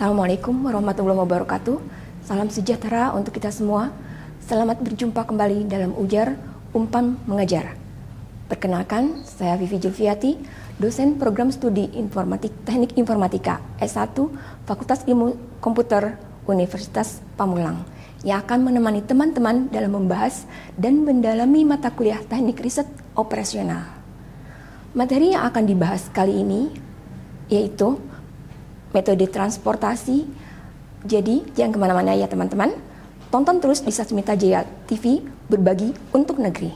Assalamualaikum warahmatullahi wabarakatuh. Salam sejahtera untuk kita semua. Selamat berjumpa kembali dalam Ujar Umpan Mengajar. Perkenalkan, saya Vivi Julfiati, dosen program studi Teknik Informatika S1 Fakultas Ilmu Komputer Universitas Pamulang, yang akan menemani teman-teman dalam membahas dan mendalami mata kuliah Teknik Riset Operasional. Materi yang akan dibahas kali ini yaitu metode transportasi. Jadi jangan kemana-mana ya teman-teman. Tonton terus di Sasmita Jaya TV, berbagi untuk negeri.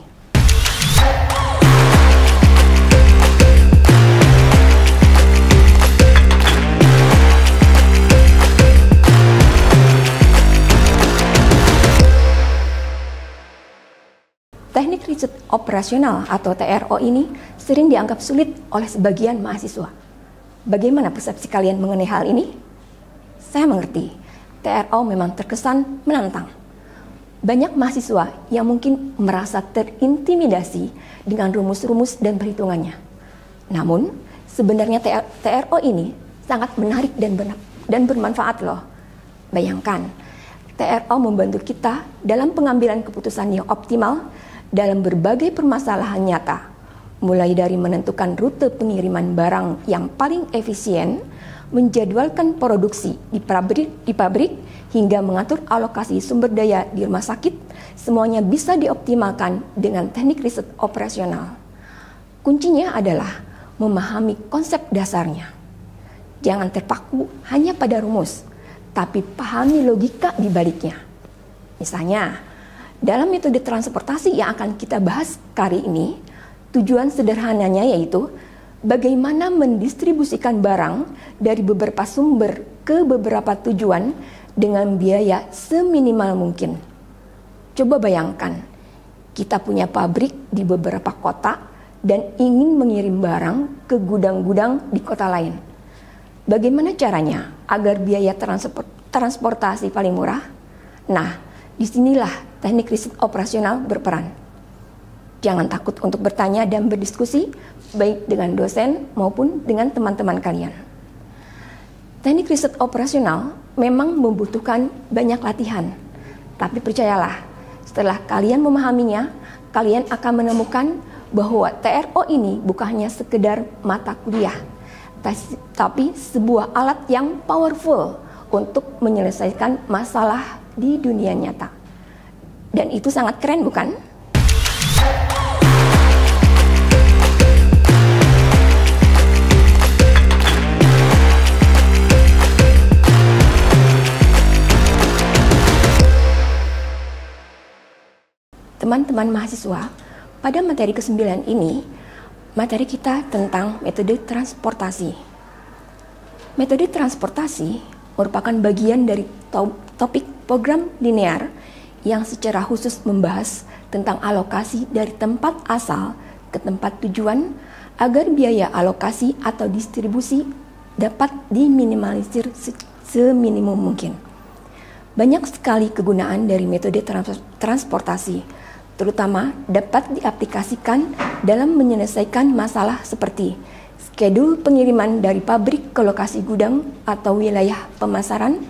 Teknik riset operasional atau TRO ini sering dianggap sulit oleh sebagian mahasiswa. Bagaimana persepsi kalian mengenai hal ini? Saya mengerti, TRO memang terkesan menantang. Banyak mahasiswa yang mungkin merasa terintimidasi dengan rumus-rumus dan perhitungannya. Namun, sebenarnya TRO ini sangat menarik dan bermanfaat loh. Bayangkan, TRO membantu kita dalam pengambilan keputusan yang optimal dalam berbagai permasalahan nyata. Mulai dari menentukan rute pengiriman barang yang paling efisien, menjadwalkan produksi di pabrik, hingga mengatur alokasi sumber daya di rumah sakit, semuanya bisa dioptimalkan dengan teknik riset operasional. Kuncinya adalah memahami konsep dasarnya. Jangan terpaku hanya pada rumus, tapi pahami logika di baliknya. Misalnya, dalam metode transportasi yang akan kita bahas kali ini, tujuan sederhananya yaitu bagaimana mendistribusikan barang dari beberapa sumber ke beberapa tujuan dengan biaya seminimal mungkin. Coba bayangkan, kita punya pabrik di beberapa kota dan ingin mengirim barang ke gudang-gudang di kota lain. Bagaimana caranya agar biaya transportasi paling murah? Nah, disinilah teknik riset operasional berperan. Jangan takut untuk bertanya dan berdiskusi, baik dengan dosen maupun dengan teman-teman kalian. Teknik riset operasional memang membutuhkan banyak latihan, tapi percayalah, setelah kalian memahaminya, kalian akan menemukan bahwa TRO ini bukan hanya sekedar mata kuliah, tapi sebuah alat yang powerful untuk menyelesaikan masalah di dunia nyata. Dan itu sangat keren, bukan? Teman-teman mahasiswa, pada materi ke-9 ini, materi kita tentang metode transportasi. Metode transportasi merupakan bagian dari topik program linear yang secara khusus membahas tentang alokasi dari tempat asal ke tempat tujuan agar biaya alokasi atau distribusi dapat diminimalisir seminimum mungkin. Banyak sekali kegunaan dari metode transportasi, terutama dapat diaplikasikan dalam menyelesaikan masalah seperti skedul pengiriman dari pabrik ke lokasi gudang atau wilayah pemasaran,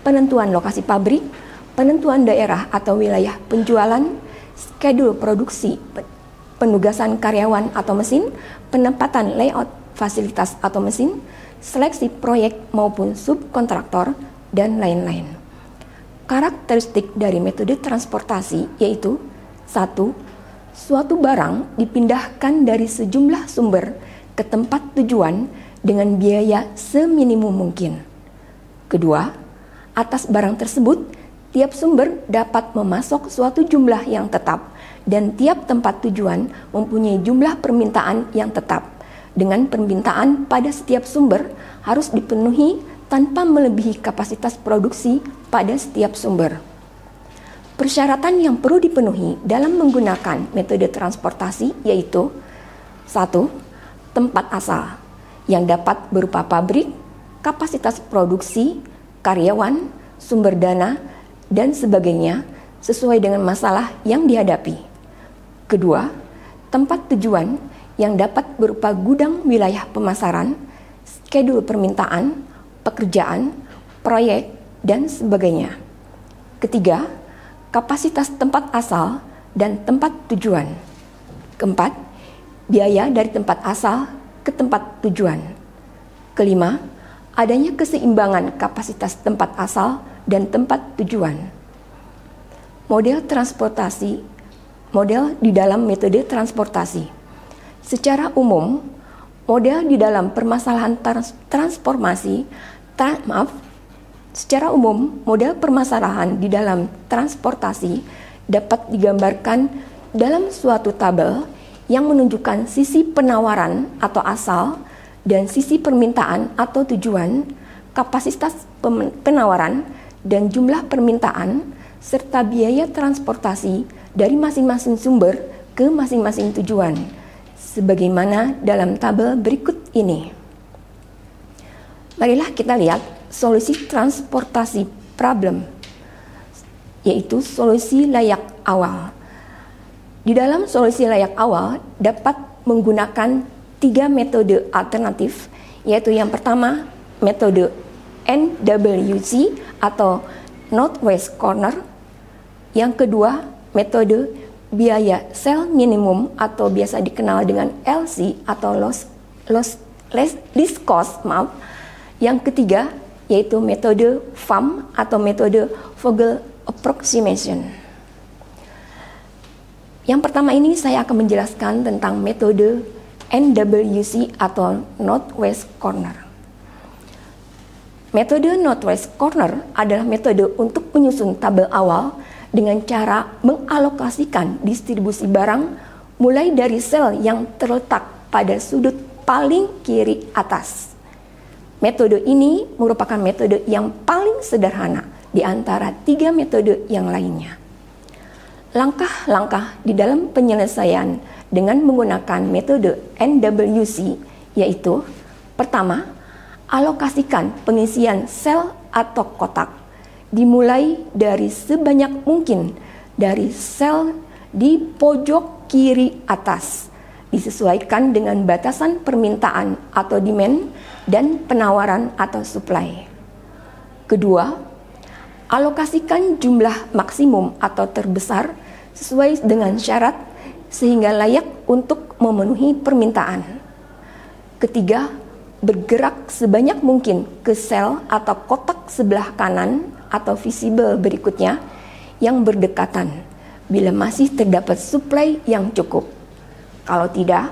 penentuan lokasi pabrik, penentuan daerah atau wilayah penjualan, skedul produksi, penugasan karyawan atau mesin, penempatan layout fasilitas atau mesin, seleksi proyek maupun subkontraktor, dan lain-lain. Karakteristik dari metode transportasi yaitu 1. Suatu barang dipindahkan dari sejumlah sumber ke tempat tujuan dengan biaya seminimum mungkin. Kedua, atas barang tersebut, tiap sumber dapat memasok suatu jumlah yang tetap dan tiap tempat tujuan mempunyai jumlah permintaan yang tetap. Dengan permintaan pada setiap sumber harus dipenuhi tanpa melebihi kapasitas produksi pada setiap sumber. Persyaratan yang perlu dipenuhi dalam menggunakan metode transportasi yaitu 1. Tempat asal yang dapat berupa pabrik, kapasitas produksi, karyawan, sumber dana, dan sebagainya sesuai dengan masalah yang dihadapi. Kedua, tempat tujuan yang dapat berupa gudang wilayah pemasaran, skedul permintaan, pekerjaan, proyek, dan sebagainya. Ketiga, kapasitas tempat asal dan tempat tujuan. Keempat, biaya dari tempat asal ke tempat tujuan. Kelima, adanya keseimbangan kapasitas tempat asal dan tempat tujuan. Model di dalam metode transportasi. Secara umum, model di dalam permasalahan secara umum, model permasalahan di dalam transportasi dapat digambarkan dalam suatu tabel yang menunjukkan sisi penawaran atau asal dan sisi permintaan atau tujuan, kapasitas penawaran dan jumlah permintaan, serta biaya transportasi dari masing-masing sumber ke masing-masing tujuan, sebagaimana dalam tabel berikut ini. Marilah kita lihat solusi transportasi problem, yaitu solusi layak awal. Di dalam solusi layak awal dapat menggunakan 3 metode alternatif, yaitu yang pertama metode NWC atau Northwest Corner, yang kedua metode biaya sel minimum atau biasa dikenal dengan LC atau least cost, yang ketiga yaitu metode FAM atau metode Vogel Approximation. Yang pertama ini saya akan menjelaskan tentang metode NWC atau Northwest Corner. Metode Northwest Corner adalah metode untuk menyusun tabel awal dengan cara mengalokasikan distribusi barang mulai dari sel yang terletak pada sudut paling kiri atas. Metode ini merupakan metode yang paling sederhana di antara 3 metode yang lainnya. Langkah-langkah di dalam penyelesaian dengan menggunakan metode NWC yaitu: pertama, alokasikan pengisian sel atau kotak dimulai dari sebanyak mungkin dari sel di pojok kiri atas, disesuaikan dengan batasan permintaan atau demand dan penawaran atau supply. Kedua, alokasikan jumlah maksimum atau terbesar sesuai dengan syarat sehingga layak untuk memenuhi permintaan. Ketiga, bergerak sebanyak mungkin ke sel atau kotak sebelah kanan atau visible berikutnya yang berdekatan bila masih terdapat supply yang cukup. Kalau tidak,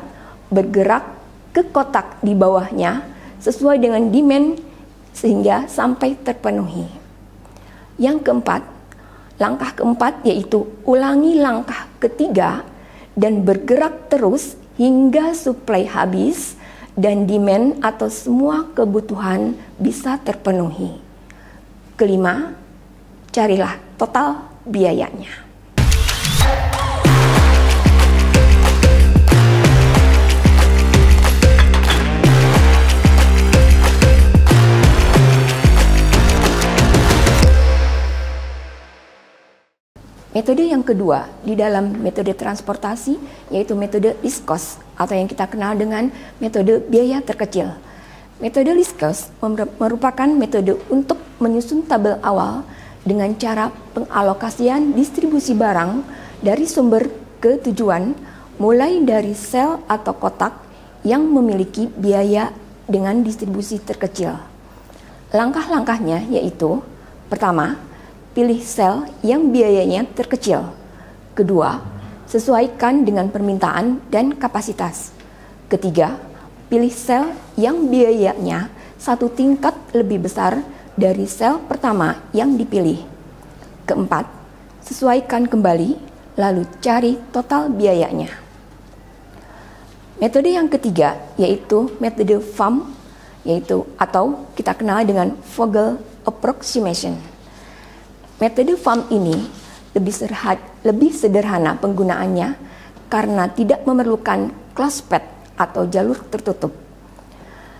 bergerak ke kotak di bawahnya sesuai dengan demand sehingga sampai terpenuhi. Yang keempat, langkah keempat yaitu ulangi langkah ketiga dan bergerak terus hingga supply habis dan demand atau semua kebutuhan bisa terpenuhi. Kelima, carilah total biayanya. Metode yang kedua di dalam metode transportasi yaitu metode least cost atau yang kita kenal dengan metode biaya terkecil. Metode least cost merupakan metode untuk menyusun tabel awal dengan cara pengalokasian distribusi barang dari sumber ke tujuan mulai dari sel atau kotak yang memiliki biaya dengan distribusi terkecil. Langkah-langkahnya yaitu: pertama, pilih sel yang biayanya terkecil. Kedua, sesuaikan dengan permintaan dan kapasitas. Ketiga, pilih sel yang biayanya satu tingkat lebih besar dari sel pertama yang dipilih. Keempat, sesuaikan kembali, lalu cari total biayanya. Metode yang ketiga yaitu metode FAM, atau kita kenal dengan Vogel Approximation. Metode FAM ini lebih sederhana penggunaannya karena tidak memerlukan closed path atau jalur tertutup.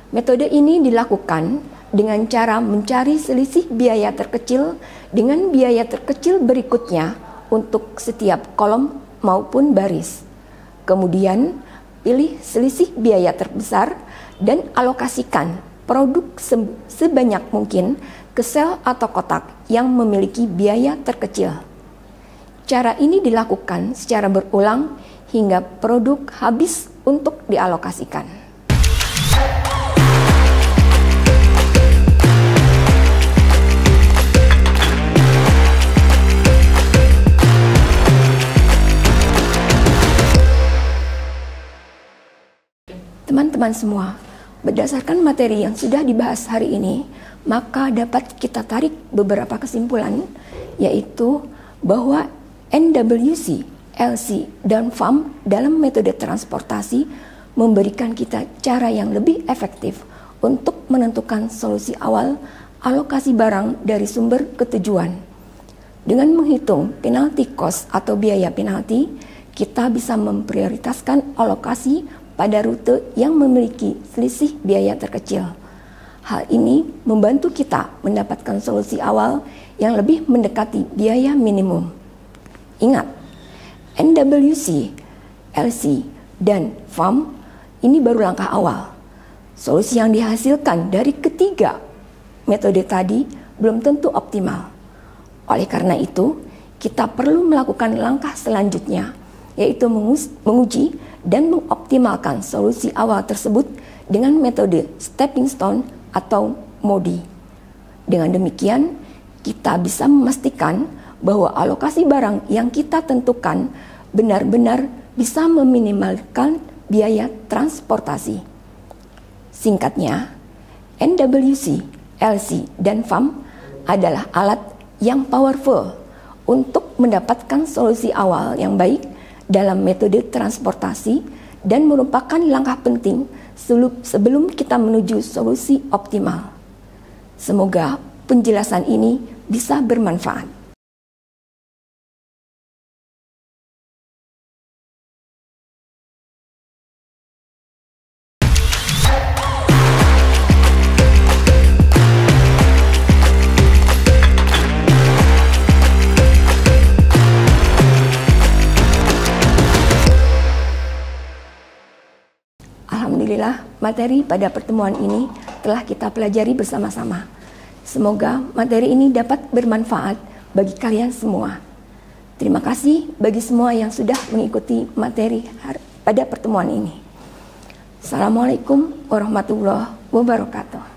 Metode ini dilakukan dengan cara mencari selisih biaya terkecil dengan biaya terkecil berikutnya untuk setiap kolom maupun baris. Kemudian pilih selisih biaya terbesar dan alokasikan produk sebanyak mungkin ke sel atau kotak yang memiliki biaya terkecil. Cara ini dilakukan secara berulang hingga produk habis untuk dialokasikan. Teman-teman semua, berdasarkan materi yang sudah dibahas hari ini, maka dapat kita tarik beberapa kesimpulan, yaitu bahwa NWC, LC, dan FAM dalam metode transportasi memberikan kita cara yang lebih efektif untuk menentukan solusi awal alokasi barang dari sumber ke tujuan. Dengan menghitung penalty cost atau biaya penalti, kita bisa memprioritaskan alokasi pada rute yang memiliki selisih biaya terkecil. Hal ini membantu kita mendapatkan solusi awal yang lebih mendekati biaya minimum. Ingat, NWC, LC, dan FAM ini baru langkah awal. Solusi yang dihasilkan dari ketiga metode tadi belum tentu optimal. Oleh karena itu, kita perlu melakukan langkah selanjutnya, yaitu menguji dan mengoptimalkan solusi awal tersebut dengan metode stepping stone atau MODI. Dengan demikian, kita bisa memastikan bahwa alokasi barang yang kita tentukan benar-benar bisa meminimalkan biaya transportasi. Singkatnya, NWC, LC, dan FAM adalah alat yang powerful untuk mendapatkan solusi awal yang baik dalam metode transportasi dan merupakan langkah penting sebelum kita menuju solusi optimal. Semoga penjelasan ini bisa bermanfaat. Alhamdulillah, materi pada pertemuan ini telah kita pelajari bersama-sama. Semoga materi ini dapat bermanfaat bagi kalian semua. Terima kasih bagi semua yang sudah mengikuti materi pada pertemuan ini. Assalamualaikum warahmatullahi wabarakatuh.